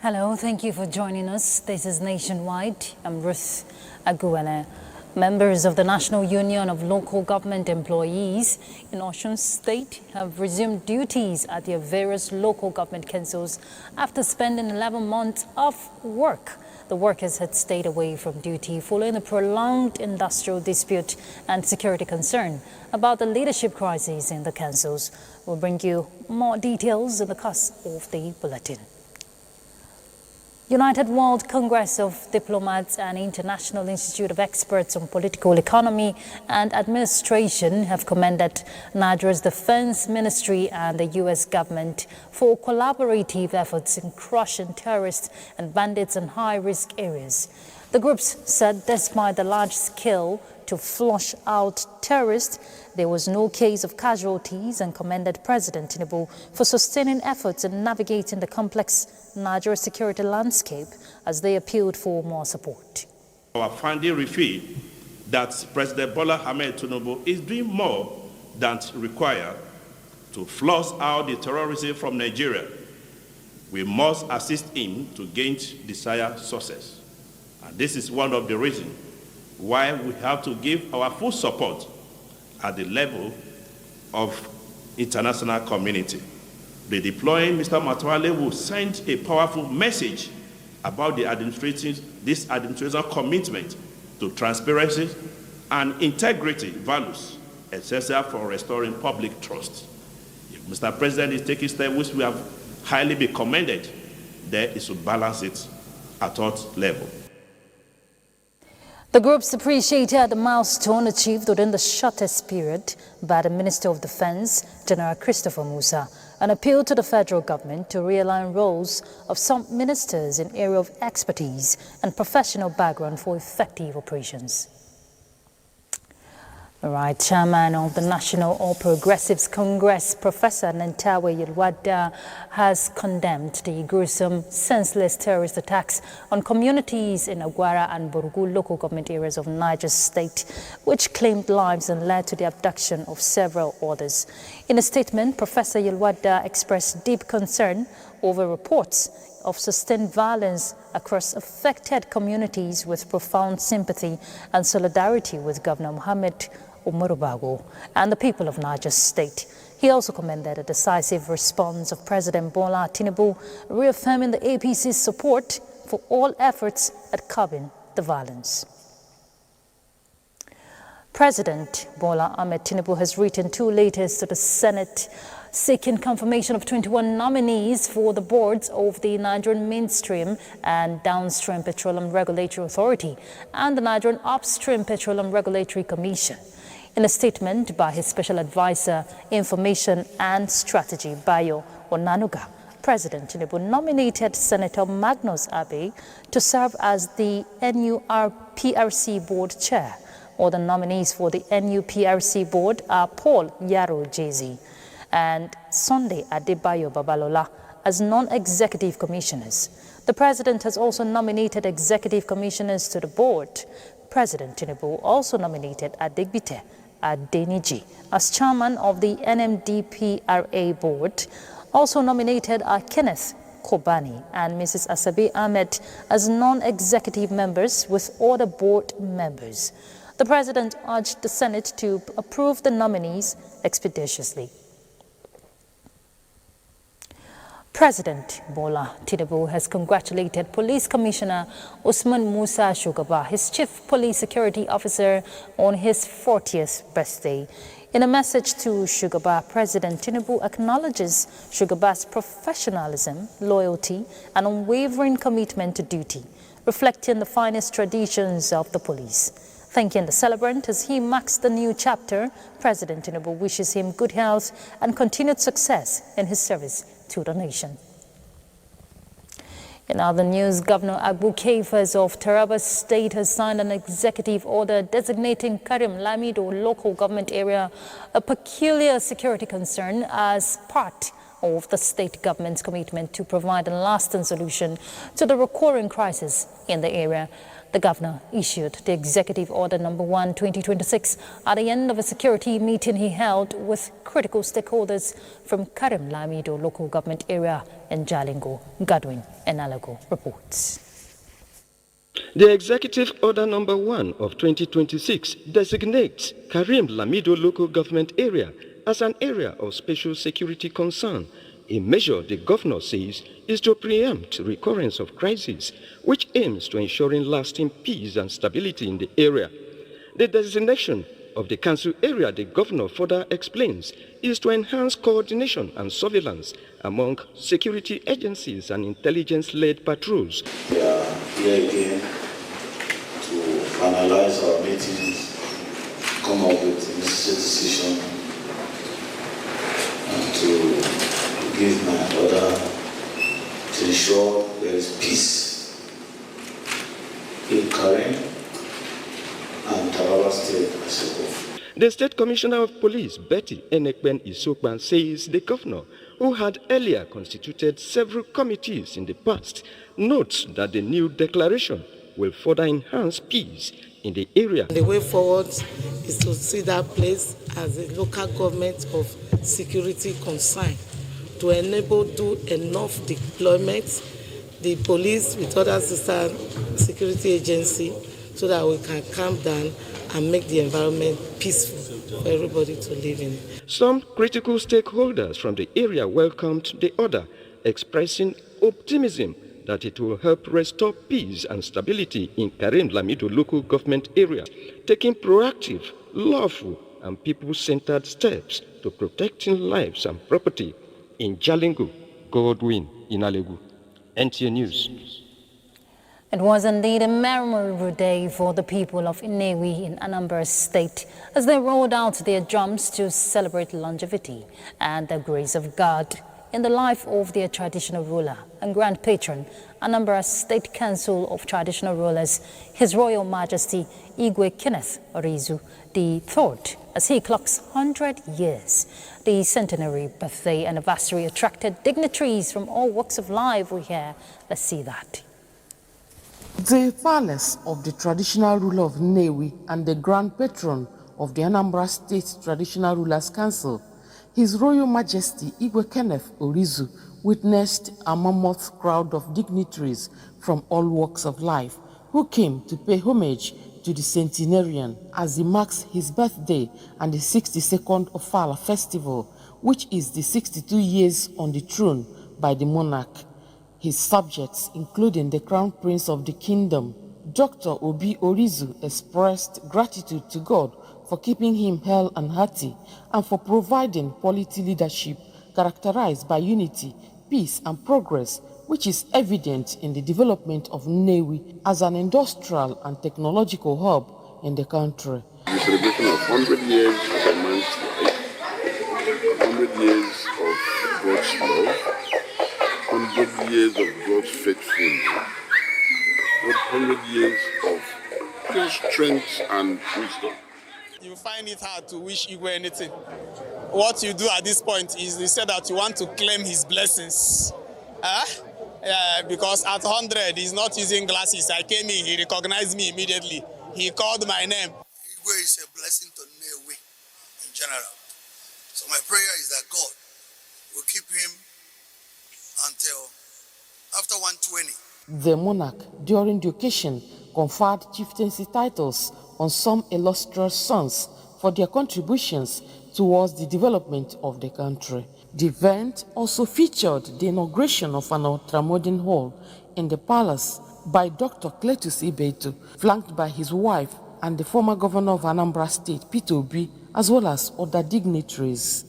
Hello, thank you for joining us. This is Nationwide. I'm Ruth Aguele. Members of the National Union of Local Government Employees in Osun State have resumed duties at their various local government councils after spending 11 months off work. The workers had stayed away from duty following a prolonged industrial dispute and security concern about the leadership crisis in the councils. We'll bring you more details in the course of the bulletin. United World Congress of Diplomats and International Institute of Experts on Political Economy and Administration have commended Nigeria's Defense Ministry and the U.S. government for collaborative efforts in crushing terrorists and bandits in high-risk areas. The groups said despite the large scale to flush out terrorists, there was no case of casualties and commended President Tinubu for sustaining efforts in navigating the complex Nigeria security landscape as they appealed for more support. Our funding revealed that President Bola Ahmed Tinubu is doing more than required to flush out the terrorism from Nigeria. We must assist him to gain desired success. And this is one of the reasons why we have to give our full support at the level of international community. The deploying Mr. Matwale will send a powerful message about this administration's commitment to transparency and integrity values essential for restoring public trust. If Mr. President is taking steps which we have highly be commended, there is to balance it at all levels. The groups appreciated the milestone achieved within the shortest period by the Minister of Defense, General Christopher Musa, and appealed to the federal government to realign roles of some ministers in area of expertise and professional background for effective operations. All right, Chairman of the National All Progressives Congress, Professor Nentawe Yilwada, has condemned the gruesome, senseless terrorist attacks on communities in Agwara and Burgu local government areas of Niger State, which claimed lives and led to the abduction of several others. In a statement, Professor Yilwada expressed deep concern over reports of sustained violence across affected communities with profound sympathy and solidarity with Governor Mohammed Umarubago and the people of Niger State. He also commended a decisive response of President Bola Tinubu, reaffirming the APC's support for all efforts at curbing the violence. President Bola Ahmed Tinubu has written 2 letters to the Senate seeking confirmation of 21 nominees for the boards of the Nigerian Mainstream and Downstream Petroleum Regulatory Authority and the Nigerian Upstream Petroleum Regulatory Commission. In a statement by his Special Advisor, Information and Strategy, Bayo Onanuga, President Tinubu nominated Senator Magnus Abe to serve as the NUPRC Board Chair. Other nominees for the NUPRC Board are Paul Yaro Jezi and Sunday Adebayo Babalola as non-executive commissioners. The President has also nominated executive commissioners to the board. President Tinubu also nominated Adegbite Adeniji as chairman of the NMDPRA board, also nominated are Kenneth Kobani and Mrs. Asabi Ahmed as non-executive members with other board members. The President urged the Senate to approve the nominees expeditiously. President Bola Tinubu has congratulated Police Commissioner Usman Musa Shugaba, his Chief Police Security Officer, on his 40th birthday. In a message to Shugaba, President Tinubu acknowledges Shugaba's professionalism, loyalty, and unwavering commitment to duty, reflecting the finest traditions of the police. Thanking the celebrant as he marks the new chapter, President Tinubu wishes him good health and continued success in his service to the nation. In other news, Governor Abu Kaifas of Taraba State has signed an executive order designating Karim Lamido local government area a peculiar security concern as part of the state government's commitment to provide a lasting solution to the recurring crisis in the area. The governor issued the Executive Order No. 1, 2026 at the end of a security meeting he held with critical stakeholders from Karim Lamido local government area in Jalingo. Godwin Enalago reports. The Executive Order No. 1 of 2026 designates Karim Lamido local government area as an area of special security concern, a measure the governor says is to preempt recurrence of crises, which aims to ensuring lasting peace and stability in the area. The designation of the council area, the governor further explains, is to enhance coordination and surveillance among security agencies and intelligence-led patrols. We are here again to finalize our meetings, come up with a necessary decision, and to give my order to ensure there is peace in Karim and Taraba State as a whole. The State Commissioner of Police, Betty Enekben Isokban, says the governor, who had earlier constituted several committees in the past, notes that the new declaration will further enhance peace in the area. The way forward is to see that place as a local government of security concern, to enable do enough deployment, the police with other sister security agency, so that we can calm down and make the environment peaceful for everybody to live in. Some critical stakeholders from the area welcomed the order, expressing optimism that it will help restore peace and stability in Karim Lamido local government area, taking proactive, lawful, and people-centered steps to protecting lives and property. In Jalingo, Godwin Inalegu, NTA News. It was indeed a memorable day for the people of Inewi in Anambra State as they rolled out their drums to celebrate longevity and the grace of God in the life of their traditional ruler and grand patron, Anambra State Council of Traditional Rulers, His Royal Majesty Igwe Kenneth Orizu III, as he clocks 100 years. The centenary birthday anniversary attracted dignitaries from all walks of life. We hear. Let's see that. The palace of the traditional ruler of Nnewi and the grand patron of the Anambra State Traditional Rulers Council, His Royal Majesty Igwe Kenneth Orizu, witnessed a mammoth crowd of dignitaries from all walks of life who came to pay homage to the centenarian as he marks his birthday and the 62nd Ofala festival, which is the 62 years on the throne by the monarch. His subjects, including the Crown Prince of the Kingdom, Dr. Obi Orizu, expressed gratitude to God for keeping him hale and hearty and for providing quality leadership characterized by unity, peace, and progress, which is evident in the development of Nnewi as an industrial and technological hub in the country. The celebration of 100 years of a man's life, 100 years of God's love, 100 years of God's faithfulness, 100 years of pure strength and wisdom. You find it hard to wish Igwe anything. What you do at this point is you say that you want to claim his blessings. Because at 100, he's not using glasses. I came in, he recognized me immediately. He called my name. Igwe is a blessing to Nnewi in general. So my prayer is that God will keep him until after 120. The monarch, during the occasion, conferred chieftaincy titles on some illustrious sons for their contributions towards the development of the country. The event also featured the inauguration of an ultramodern hall in the palace by Dr. Cletus Ibeto, flanked by his wife and the former governor of Anambra State, Peter Obi, as well as other dignitaries.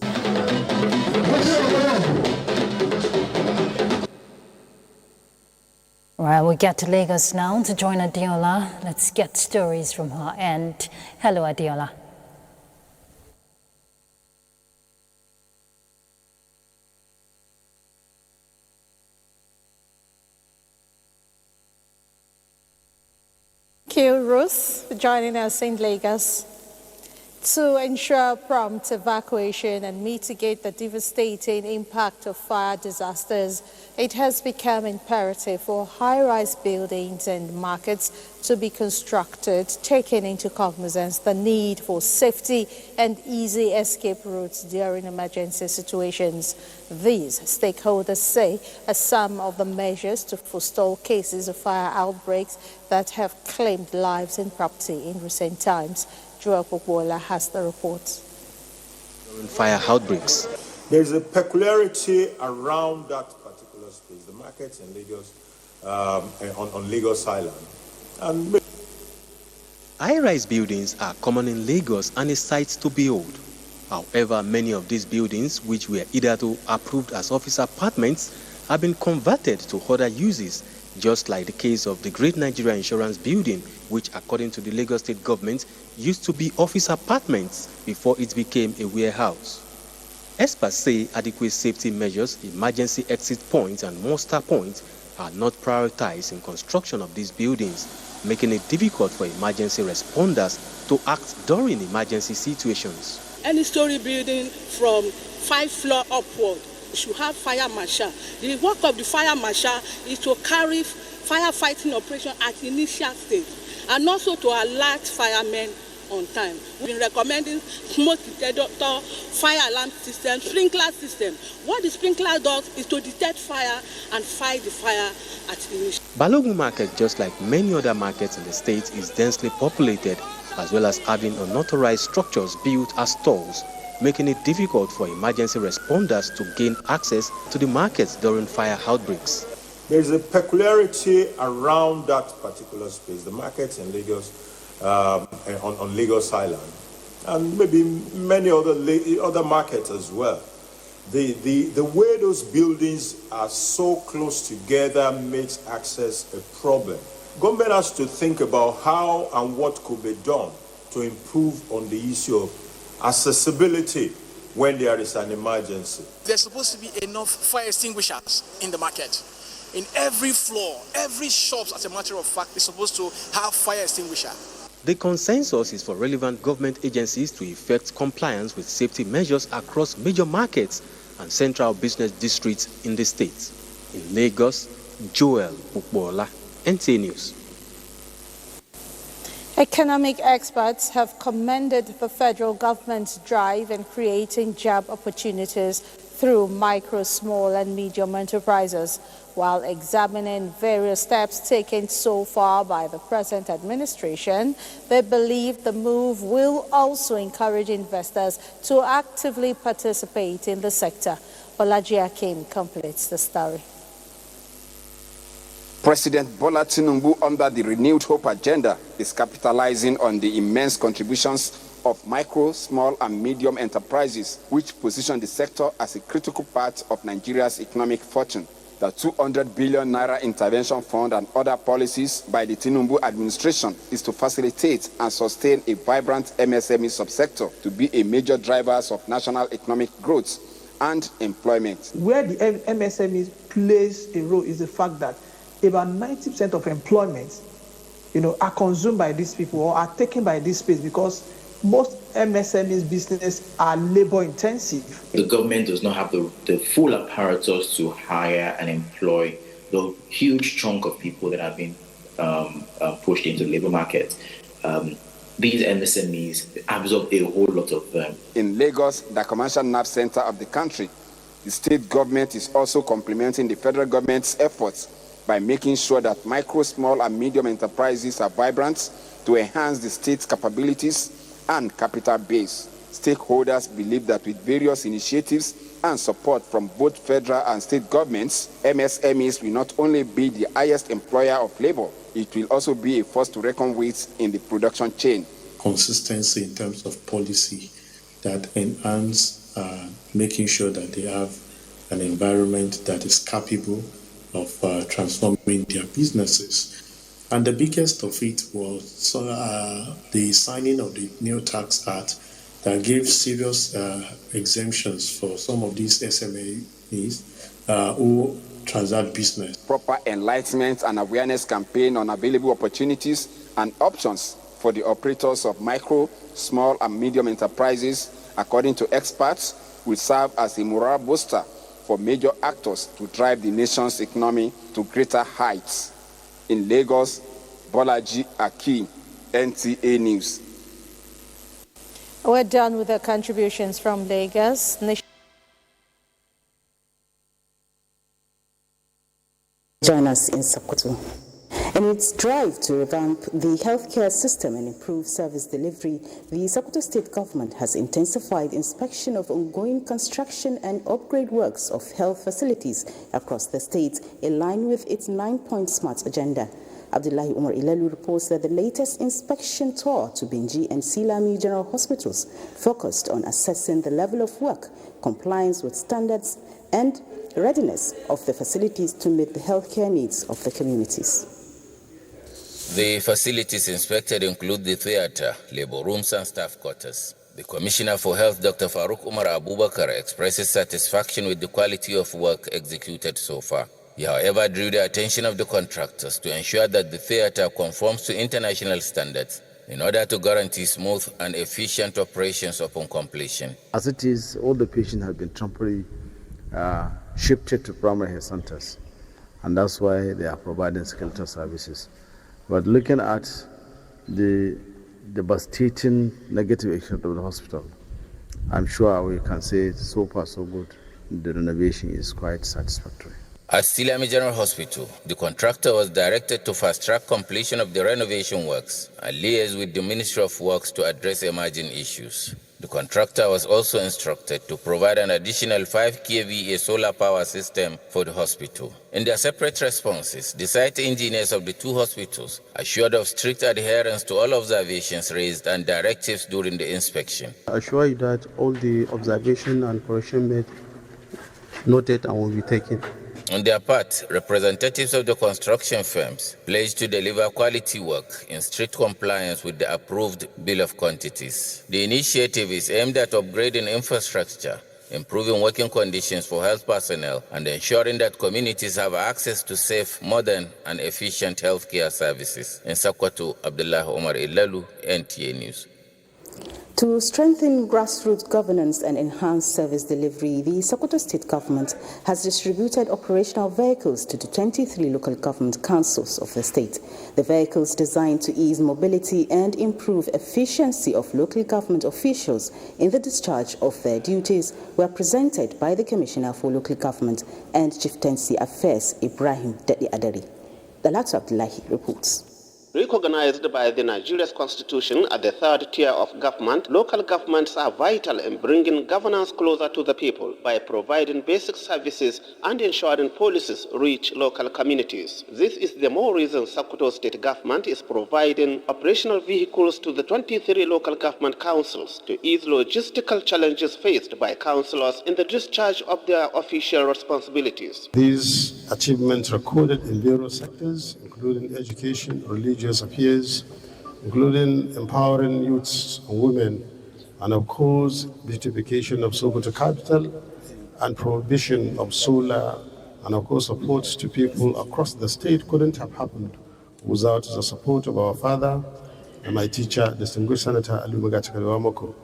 Right, we get to Lagos now to join Adiola. Let's get stories from her end. Hello, Adiola. Thank you, Ruth, for joining us in Lagos. To ensure prompt evacuation and mitigate the devastating impact of fire disasters, it has become imperative for high-rise buildings and markets to be constructed, taking into cognizance the need for safety and easy escape routes during emergency situations. These stakeholders say are some of the measures to forestall cases of fire outbreaks that have claimed lives and property in recent times. Joel Pokwola has the report. Fire outbreaks. There's a peculiarity around that particular space, the markets in Lagos, on Lagos Island. And high-rise buildings are common in Lagos and a sight to behold. However, many of these buildings, which were hitherto approved as office apartments, have been converted to other uses, just like the case of the Great Nigerian Insurance Building, which, according to the Lagos State government, used to be office apartments before it became a warehouse. Experts say adequate safety measures, emergency exit points and muster points are not prioritized in construction of these buildings, making it difficult for emergency responders to act during emergency situations. Any story building from 5 floors upward should have fire marshal. The work of the fire marshal is to carry firefighting operation at initial stage and also to alert firemen on time. We've been recommending smoke detector, fire alarm system, sprinkler system. What the sprinkler does is to detect fire and fight the fire at initial. Balogun Market, just like many other markets in the state, is densely populated, as well as having unauthorized structures built as stores, making it difficult for emergency responders to gain access to the markets during fire outbreaks. There's a peculiarity around that particular space, the markets in Lagos, on Lagos Island, and maybe many other markets as well. The way those buildings are so close together makes access a problem. Government has to think about how and what could be done to improve on the issue of accessibility when there is an emergency. There's supposed to be enough fire extinguishers in the market. In every floor, every shop, as a matter of fact, is supposed to have fire extinguisher. The consensus is for relevant government agencies to effect compliance with safety measures across major markets and central business districts in the state. In Lagos, Joel Pokwola, NTA News. Economic experts have commended the federal government's drive in creating job opportunities through micro, small and medium enterprises. While examining various steps taken so far by the present administration, they believe the move will also encourage investors to actively participate in the sector. Olaji Akim completes the story. President Bola Tinubu, under the Renewed Hope agenda, is capitalizing on the immense contributions of micro, small and medium enterprises, which position the sector as a critical part of Nigeria's economic fortune. The 200 billion naira intervention fund and other policies by the Tinubu administration is to facilitate and sustain a vibrant MSME subsector to be a major drivers of national economic growth and employment. Where the MSME plays a role is the fact that about 90% of employment, are consumed by these people or are taken by this space, because most MSMEs business are labor intensive. The government does not have the full apparatus to hire and employ the huge chunk of people that have been pushed into the labor market. These MSMEs absorb a whole lot of them. In Lagos, the commercial nerve center of the country, the state government is also complementing the federal government's efforts by making sure that micro, small and medium enterprises are vibrant to enhance the state's capabilities and capital base. Stakeholders believe that with various initiatives and support from both federal and state governments, MSMEs will not only be the highest employer of labor, it will also be a force to reckon with in the production chain. Consistency in terms of policy that enhance making sure that they have an environment that is capable of transforming their businesses. And the biggest of it was the signing of the new tax act that gave serious exemptions for some of these SMEs who transact business. Proper enlightenment and awareness campaign on available opportunities and options for the operators of micro, small, and medium enterprises, according to experts, will serve as a morale booster for major actors to drive the nation's economy to greater heights. In Lagos, Bolaji Aki, NTA News. We're done with the contributions from Lagos. Join us in Sokoto. In its drive to revamp the healthcare system and improve service delivery, the Sokoto State Government has intensified inspection of ongoing construction and upgrade works of health facilities across the state, in line with its 9-point SMART agenda. Abdullahi Umar Ilalu reports that the latest inspection tour to Benji and Silami General Hospitals focused on assessing the level of work, compliance with standards, and readiness of the facilities to meet the healthcare needs of the communities. The facilities inspected include the theatre, labor rooms, and staff quarters. The Commissioner for Health, Dr. Farooq Umar Abubakar, expresses satisfaction with the quality of work executed so far. He, however, drew the attention of the contractors to ensure that the theatre conforms to international standards in order to guarantee smooth and efficient operations upon completion. As it is, all the patients have been temporarily shifted to primary health centers, and that's why they are providing skeletal services. But looking at the devastating negative effect of the hospital, I'm sure we can say so far so good. The renovation is quite satisfactory. At Silami General Hospital, the contractor was directed to fast-track completion of the renovation works and liaise with the Ministry of Works to address emerging issues. The contractor was also instructed to provide an additional 5 kVA solar power system for the hospital. In their separate responses, the site engineers of the two hospitals assured of strict adherence to all observations raised and directives during the inspection. I assure you that all the observation and correction made noted and will be taken. On their part, representatives of the construction firms pledged to deliver quality work in strict compliance with the approved bill of quantities. The initiative is aimed at upgrading infrastructure, improving working conditions for health personnel, and ensuring that communities have access to safe, modern, and efficient healthcare services. In Sokoto, Abdullah Omar Ilalu, NTA News. To strengthen grassroots governance and enhance service delivery, the Sokoto State Government has distributed operational vehicles to the 23 local government councils of the state. The vehicles, designed to ease mobility and improve efficiency of local government officials in the discharge of their duties, were presented by the Commissioner for Local Government and Chieftaincy Affairs, Ibrahim Dadi Adari. Dalatu Abdullahi reports. Recognized by the Nigeria's constitution at the third tier of government, local governments are vital in bringing governance closer to the people by providing basic services and ensuring policies reach local communities. This is the more reason Sokoto State Government is providing operational vehicles to the 23 local government councils to ease logistical challenges faced by councillors in the discharge of their official responsibilities. These achievements recorded in various sectors, including education, religious affairs, including empowering youths and women, and of course, beautification of Sokoto capital and provision of solar, and of course, support to people across the state couldn't have happened without the support of our father and my teacher, distinguished Senator Alumagachakaliwamoko.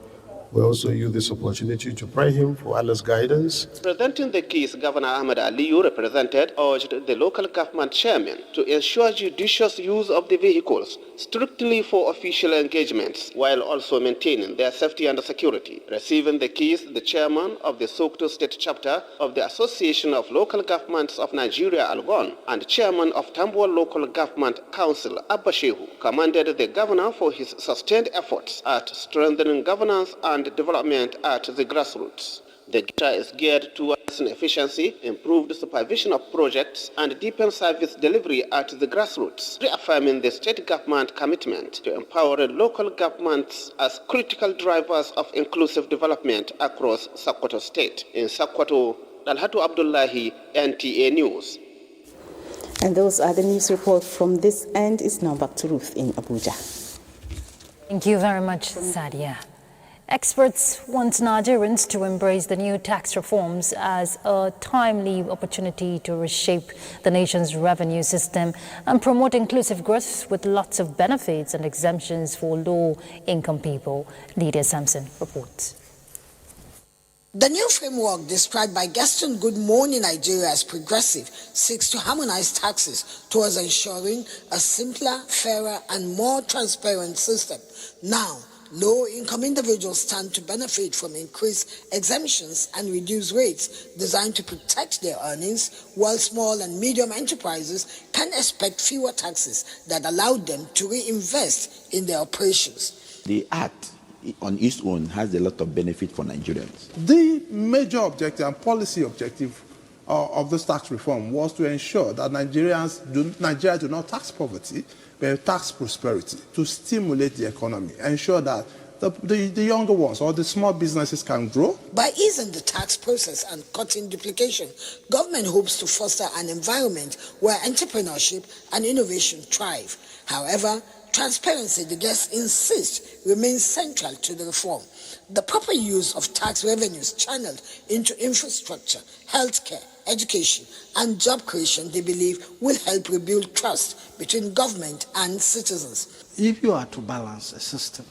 We also use this opportunity to pray him for Allah's guidance. Presenting the keys, Governor Ahmed Aliyu represented urged the local government chairman to ensure judicious use of the vehicles strictly for official engagements, while also maintaining their safety and security. Receiving the keys, the chairman of the Sokoto State Chapter of the Association of Local Governments of Nigeria, Algon, and chairman of Tambuwal Local Government Council, Abba Shehu, commended the governor for his sustained efforts at strengthening governance and development at the grassroots. The data is geared towards efficiency, improved supervision of projects, and deepened service delivery at the grassroots, reaffirming the state government commitment to empowering local governments as critical drivers of inclusive development across Sokoto State. In Sokoto, Dalhatu Abdullahi, NTA News. And those are the news reports from this end. Is now back to Ruth in Abuja. Thank you very much, Sadia. Experts want Nigerians to embrace the new tax reforms as a timely opportunity to reshape the nation's revenue system and promote inclusive growth with lots of benefits and exemptions for low-income people. Lydia Sampson reports. The new framework, described by Gaston Good Morning Nigeria as progressive, seeks to harmonize taxes towards ensuring a simpler, fairer, and more transparent system. Now, low-income individuals stand to benefit from increased exemptions and reduced rates designed to protect their earnings, while small and medium enterprises can expect fewer taxes that allow them to reinvest in their operations. The act on its own has a lot of benefit for Nigerians. The major objective and policy objective of this tax reform was to ensure that Nigeria do not tax poverty, but tax prosperity, to stimulate the economy, ensure that the younger ones or the small businesses can grow. By easing the tax process and cutting duplication, government hopes to foster an environment where entrepreneurship and innovation thrive. However, transparency, the guests insist, remains central to the reform. The proper use of tax revenues channeled into infrastructure, healthcare, education, and job creation, they believe, will help rebuild trust between government and citizens. If you are to balance a system,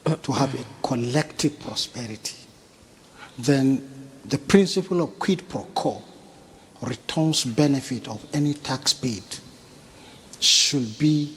to have a collective prosperity, then the principle of quid pro quo, returns benefit of any tax paid, should be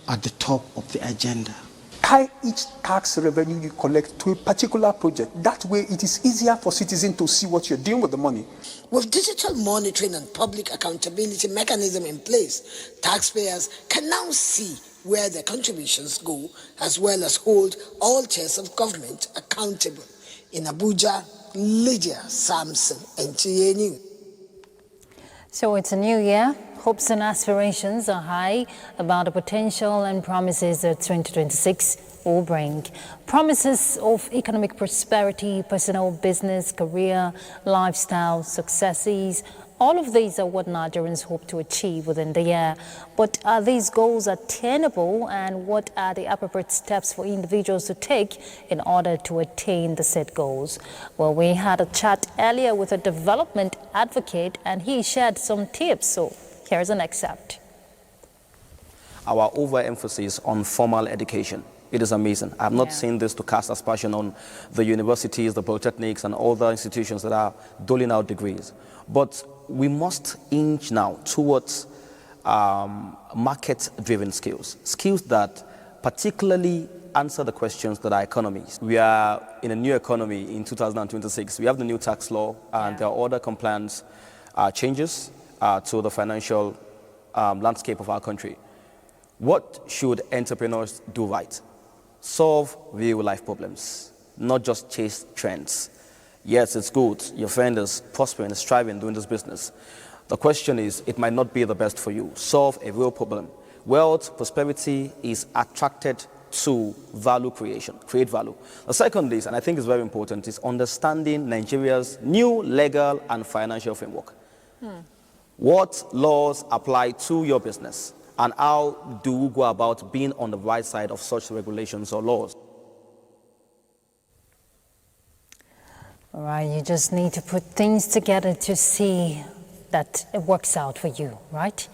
at the top of the agenda. Tie each tax revenue you collect to a particular project. That way it is easier for citizens to see what you're doing with the money. With digital monitoring and public accountability mechanism in place, taxpayers can now see where their contributions go, as well as hold all tiers of government accountable. In Abuja, Lydia Sampson, NTA News. So it's a new year. Hopes and aspirations are high about the potential and promises that 2026 will bring. Promises of economic prosperity, personal business, career, lifestyle, successes. All of these are what Nigerians hope to achieve within the year. But are these goals attainable, and what are the appropriate steps for individuals to take in order to attain the set goals? Well, we had a chat earlier with a development advocate, and he shared some tips. So here's an excerpt. Our overemphasis on formal education. It is amazing. I have not seen this to cast aspersion on the universities, the polytechnics, and other institutions that are doling out degrees. But we must inch now towards market-driven skills, skills that particularly answer the questions that are economies. We are in a new economy in 2026. We have the new tax law, and there are other compliance changes to the financial landscape of our country. What should entrepreneurs do right? Solve real-life problems, not just chase trends. Yes, it's good. Your friend is prospering, is striving, doing this business. The question is, it might not be the best for you. Solve a real problem. Wealth, prosperity is attracted to value creation, create value. The second is, and I think is very important, is understanding Nigeria's new legal and financial framework. What laws apply to your business, and how do you go about being on the right side of such regulations or laws? All right, you just need to put things together to see that it works out for you, right?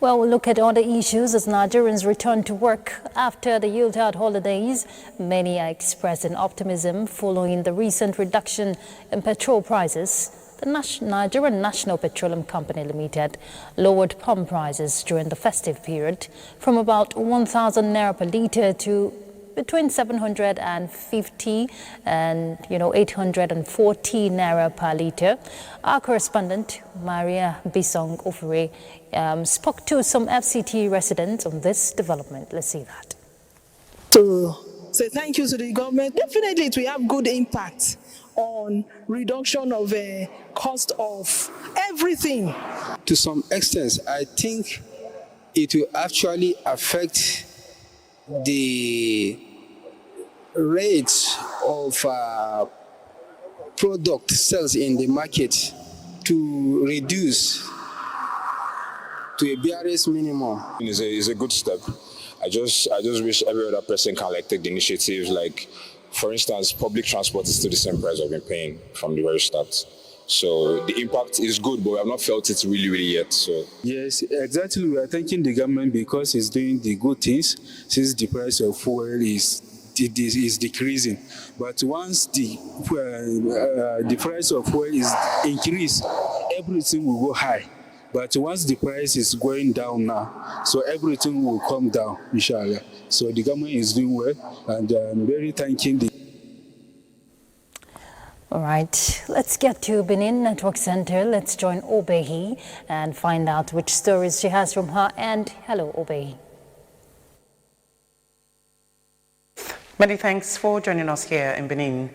Well, we'll look at other issues as Nigerians return to work after the Yuletide holidays. Many are expressing optimism following the recent reduction in petrol prices. The Nigerian National Petroleum Company Limited lowered pump prices during the festive period from about 1,000 naira per litre to between 750 and 840 naira per litre. Our correspondent Maria Bisong Ofure spoke to some FCT residents on this development. Let's see that. To say thank you to the government. Definitely it will have good impact on reduction of cost of everything. To some extent, I think it will actually affect the rate of product sales in the market to reduce to a barest minimum. It's a good step. I just wish every other person can like take the initiative. Like, for instance, public transport is still the same price I've been paying from the very start. So the impact is good, but we have not felt it really yet. So yes, exactly. We are thanking the government because it's doing the good things since the price of fuel is decreasing. But once the price of fuel is increased, everything will go high. But once the price is going down now, so everything will come down, inshallah. So the government is doing well, and I'm very thanking the. All right, let's get to Benin Network Center. Let's join Obehi and find out which stories she has from her end. Hello, Obehi. Many thanks for joining us here in Benin.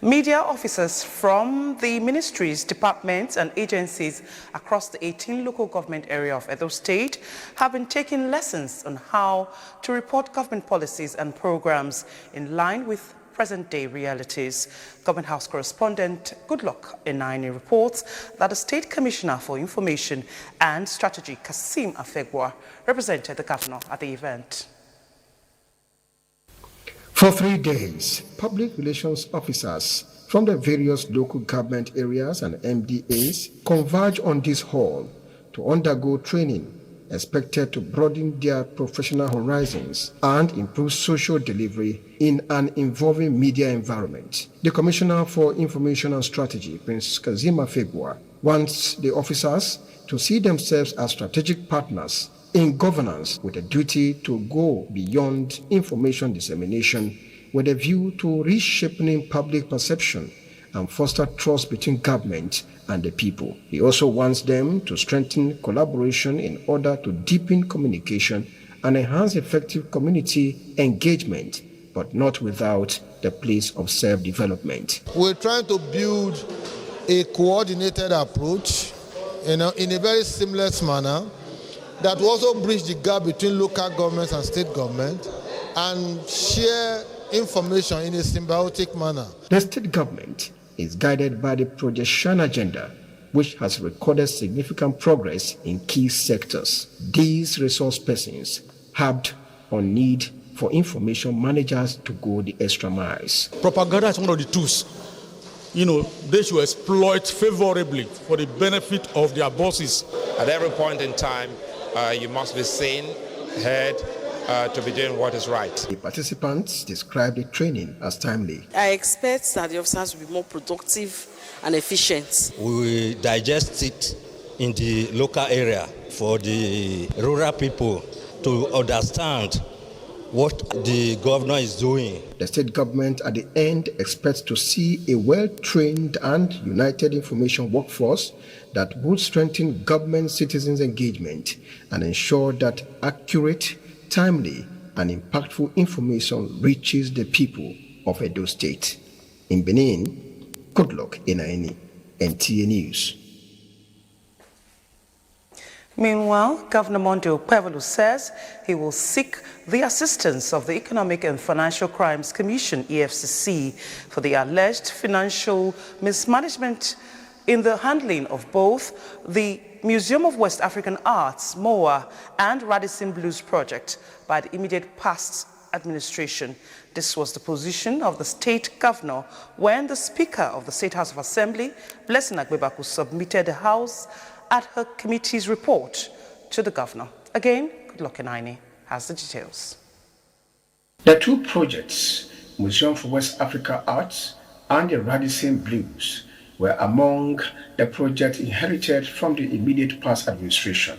Media officers from the ministries, departments and agencies across the 18 local government area of Edo State have been taking lessons on how to report government policies and programs in line with present-day realities. Government House correspondent Goodluck Enaini reports that the State Commissioner for Information and Strategy, Kasim Afegwa, represented the governor at the event. For 3 days, public relations officers from the various local government areas and MDAs converge on this hall to undergo training expected to broaden their professional horizons and improve social delivery in an evolving media environment. The Commissioner for Information and Strategy, Prince Kasim Afegwa, wants the officers to see themselves as strategic partners in governance with a duty to go beyond information dissemination with a view to reshaping public perception and foster trust between government and the people. He also wants them to strengthen collaboration in order to deepen communication and enhance effective community engagement, but not without the place of self-development. We're trying to build a coordinated approach in a very seamless manner that will also bridge the gap between local governments and state government and share information in a symbiotic manner. The state government is guided by the projection agenda, which has recorded significant progress in key sectors. These resource persons harped on need for information managers to go the extra miles. Propaganda is one of the tools. They should exploit favorably for the benefit of their bosses. At every point in time, you must be seen, heard, to be doing what is right. The participants described the training as timely. I expect that the officers will be more productive and efficient. We will digest it in the local area for the rural people to understand what the governor is doing. The state government at the end expects to see a well-trained and united information workforce that would strengthen government citizens' engagement and ensure that accurate, timely, and impactful information reaches the people of Edo State. In Benin, Goodluck Enaini, NTA News. Meanwhile, Governor Monday Okpebholo says he will seek the assistance of the Economic and Financial Crimes Commission, EFCC, for the alleged financial mismanagement in the handling of both the Museum of West African Arts, MOA, and Radisson Blues project by the immediate past administration. This was the position of the state governor when the Speaker of the State House of Assembly, Blessing Agbebaku, submitted the House ad hoc committee's report to the governor. Again, Goodluck Enaini has the details. The two projects, Museum for West Africa Arts and the Radisson Blues, were among the projects inherited from the immediate past administration.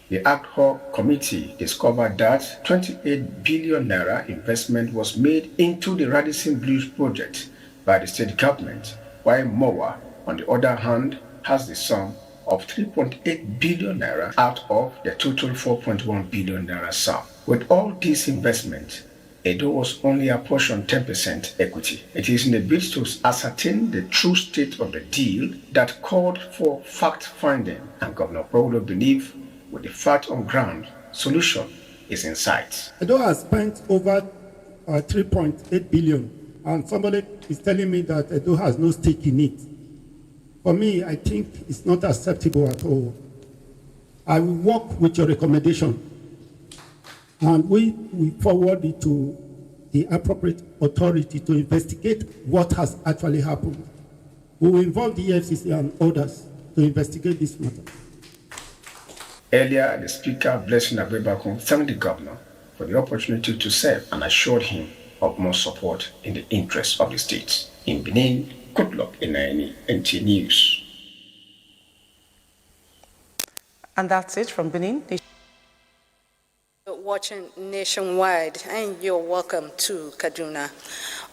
The ad hoc committee discovered that 28 billion naira investment was made into the Radisson Blues project by the state government, while MOA, on the other hand, has the sum of 3.8 billion naira out of the total 4.1 billion naira sum. With all this investment, Edo was only apportioned 10% equity. It is in a bid to ascertain the true state of the deal that called for fact-finding, and Governor Okpebholo believes with the fact on ground, solution is in sight. Edo has spent over 3.8 billion, and somebody is telling me that Edo has no stake in it. For me, I think it's not acceptable at all. I will work with your recommendation and we forward it to the appropriate authority to investigate what has actually happened. We will involve the EFCC and others to investigate this matter. Earlier, the Speaker, Blessing Agbebakun, thanked the governor for the opportunity to serve and assured him of more support in the interest of the state. In Benin, good luck in any NT News. And that's it from Benin. Watching nationwide, and you're welcome to Kaduna.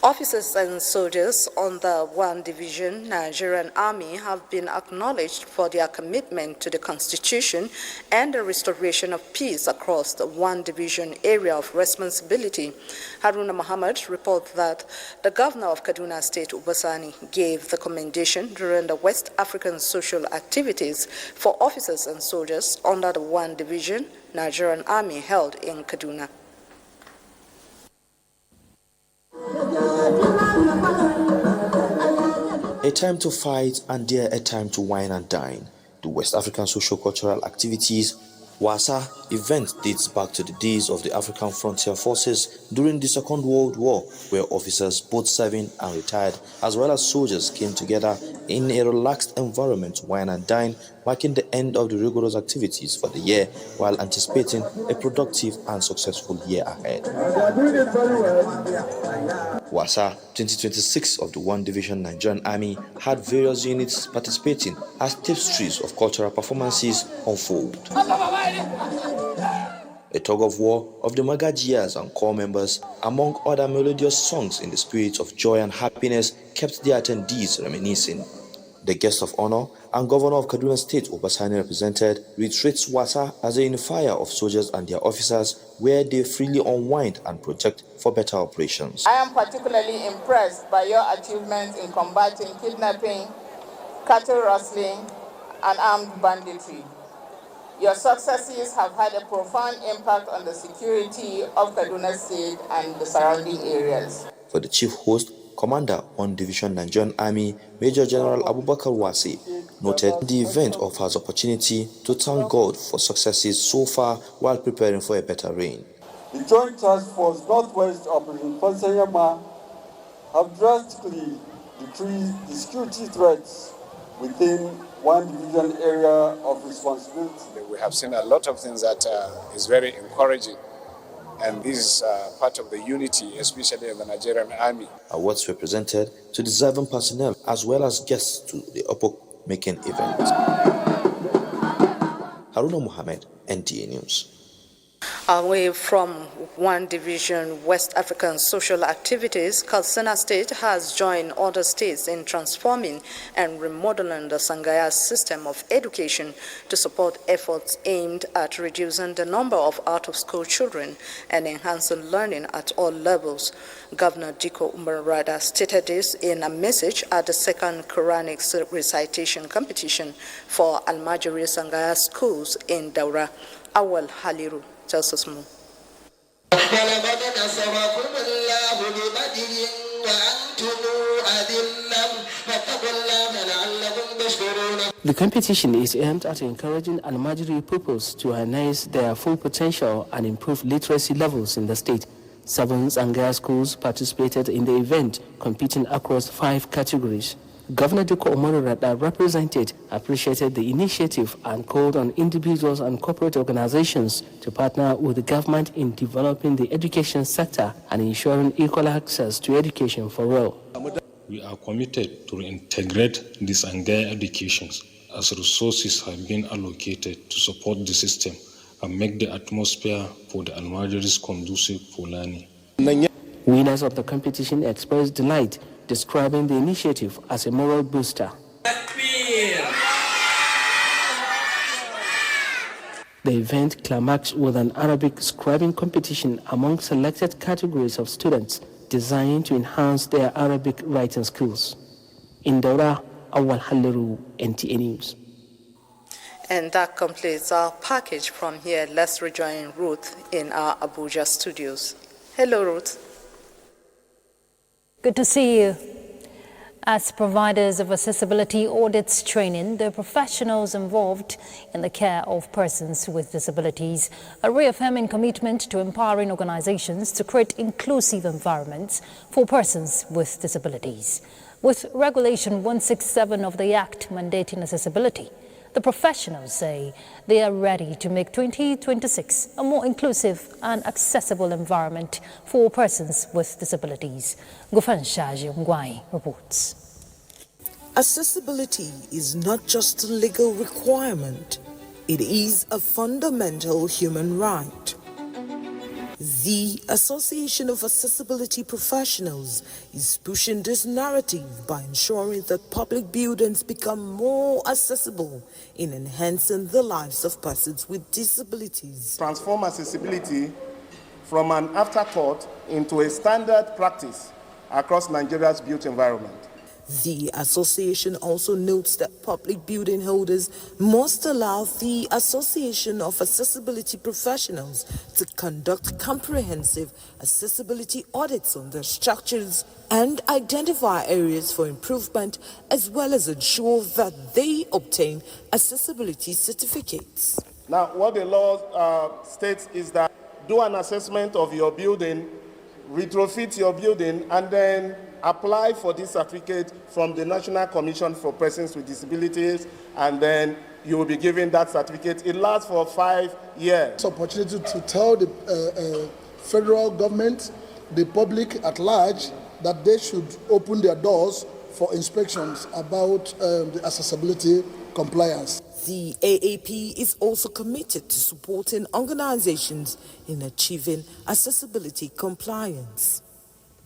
Officers and soldiers on the 1 Division Nigerian Army have been acknowledged for their commitment to the Constitution and the restoration of peace across the 1 Division area of responsibility. Haruna Muhammad reports that the governor of Kaduna State, Ubasani, gave the commendation during the West African social activities for officers and soldiers under the 1 Division Nigerian Army held in Kaduna. A time to fight and there a time to wine and dine. The West African socio-cultural activities WASA event dates back to the days of the African Frontier Forces during the Second World War, where officers, both serving and retired, as well as soldiers, came together in a relaxed environment to wine and dine, marking the end of the rigorous activities for the year while anticipating a productive and successful year ahead. WASA 2026 of the 1 Division Nigerian Army had various units participating as tapestries of cultural performances unfold. A tug-of-war of the Magajias and corps members, among other melodious songs in the spirit of joy and happiness, kept the attendees reminiscing. The guest of honor and governor of Kaduna State, Obasani represented, reiterates WASA as a unifier of soldiers and their officers, where they freely unwind and project for better operations. I am particularly impressed by your achievements in combating kidnapping, cattle rustling, and armed banditry. Your successes have had a profound impact on the security of Kaduna State and the surrounding areas. For the chief host, Commander 1 Division Nigerian Army, Major General Abubakar Wasi, noted the event offers opportunity to thank God for successes so far while preparing for a better reign. The Joint Task Force Northwest Operation Pansayama have drastically decreased the security threats within 1 Division area of responsibility. We have seen a lot of things that is very encouraging. And this is part of the unity, especially in the Nigerian Army. Awards were presented to deserving personnel as well as guests to the epoch-making event. Haruna Mohammed, NTA News. Away from 1 Division West African social activities, Katsina State has joined other states in transforming and remodeling the Sangaya system of education to support efforts aimed at reducing the number of out-of-school children and enhancing learning at all levels. Governor Diko Umar Rada stated this in a message at the second Quranic recitation competition for Almajiri Sangaya schools in Daura. Awal Haliru tells us more. The competition is aimed at encouraging Almajiri pupils to harness their full potential and improve literacy levals in the state. 7 Sangaya schools participated in the event, competing across 5 categories. Governor Diko Umaru Rada represented, appreciated the initiative and called on individuals and corporate organizations to partner with the government in developing the education sector and ensuring equal access to education for all. We are committed to integrate this Sangaya educations as resources have been allocated to support the system and make the atmosphere for the Almajiris conducive for learning. Winners of the competition expressed delight, describing the initiative as a moral booster. The event climaxed with an Arabic scribing competition among selected categories of students designed to enhance their Arabic writing skills. In Daura, Awal Haliru, NTA News. And that completes our package from here. Let's rejoin Ruth in our Abuja studios. Hello, Ruth. Good to see you. As providers of accessibility audits training, the professionals involved in the care of persons with disabilities are reaffirming commitment to empowering organizations to create inclusive environments for persons with disabilities. With Regulation 167 of the Act mandating accessibility, the professionals say they are ready to make 2026 a more inclusive and accessible environment for persons with disabilities. Gufan Shaji Ngwai reports. Accessibility is not just a legal requirement, it is a fundamental human right. The Association of Accessibility Professionals is pushing this narrative by ensuring that public buildings become more accessible in enhancing the lives of persons with disabilities. Transform accessibility from an afterthought into a standard practice across Nigeria's built environment. The association also notes that public building holders must allow the Association of Accessibility Professionals to conduct comprehensive accessibility audits on their structures and identify areas for improvement, as well as ensure that they obtain accessibility certificates. Now, what the law states is that do an assessment of your building, retrofit your building, and then apply for this certificate from the National Commission for Persons with Disabilities, and then you will be given that certificate. It lasts for 5 years. It's an opportunity to tell the federal government, the public at large, that they should open their doors for inspections about the accessibility compliance. The AAP is also committed to supporting organizations in achieving accessibility compliance.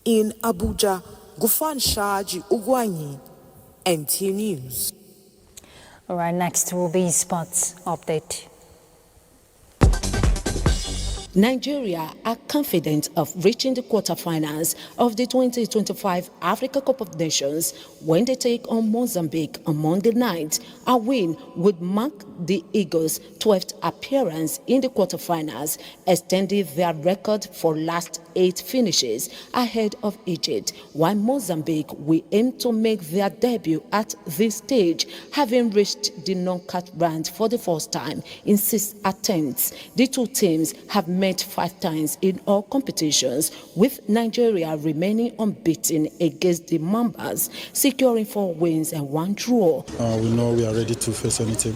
In Abuja, Gufan Shaji Ugwanyi, NT News. All right, next will be Sports Update. Nigeria are confident of reaching the quarterfinals of the 2025 Africa Cup of Nations when they take on Mozambique on Monday night. A win would mark the Eagles' 12th appearance in the quarterfinals, extending their record for last 8 finishes ahead of Egypt, while Mozambique will aim to make their debut at this stage, having reached the knockout round for the first time in 6 attempts. The two teams have met 5 times in all competitions, with Nigeria remaining unbeaten against the Mambas, securing 4 wins and 1 draw. We know we are ready to face anything.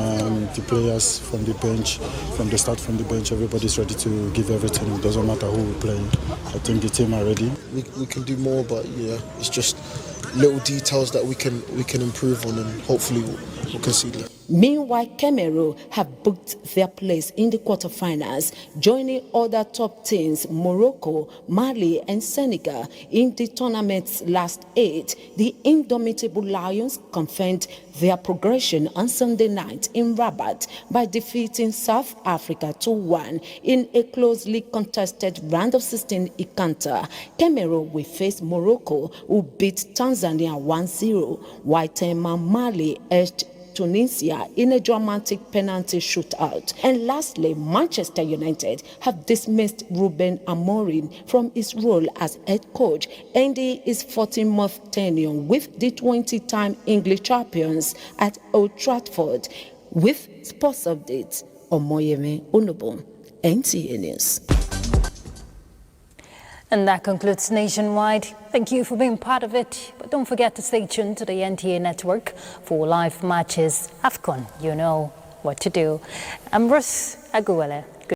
The players from the bench, from the start from the bench, everybody's ready to give everything. It doesn't matter who we play. I think the team are ready. We can do more, but yeah, it's just little details that we can improve on, and hopefully we'll concede it. Meanwhile, Cameroon have booked their place in the quarterfinals, joining other top teams Morocco, Mali and Senegal in the tournament's last 8. The indomitable Lions confirmed their progression on Sunday night in Rabat by defeating South Africa 2-1 in a closely contested round of 16 encounter. Cameroon will face Morocco, who beat Tanzania 1-0, while Tema Mali edged Tunisia in a dramatic penalty shootout. And lastly, Manchester United have dismissed Ruben Amorim from his role as head coach, ending his 14-month tenure with the 20-time English champions at Old Trafford. With sports updates, Omoyeme Onobo, NTA News. And that concludes Nationwide. Thank you for being part of it. But don't forget to stay tuned to the NTA network for live matches. AFCON, you know what to do. I'm Ruth Aguwele.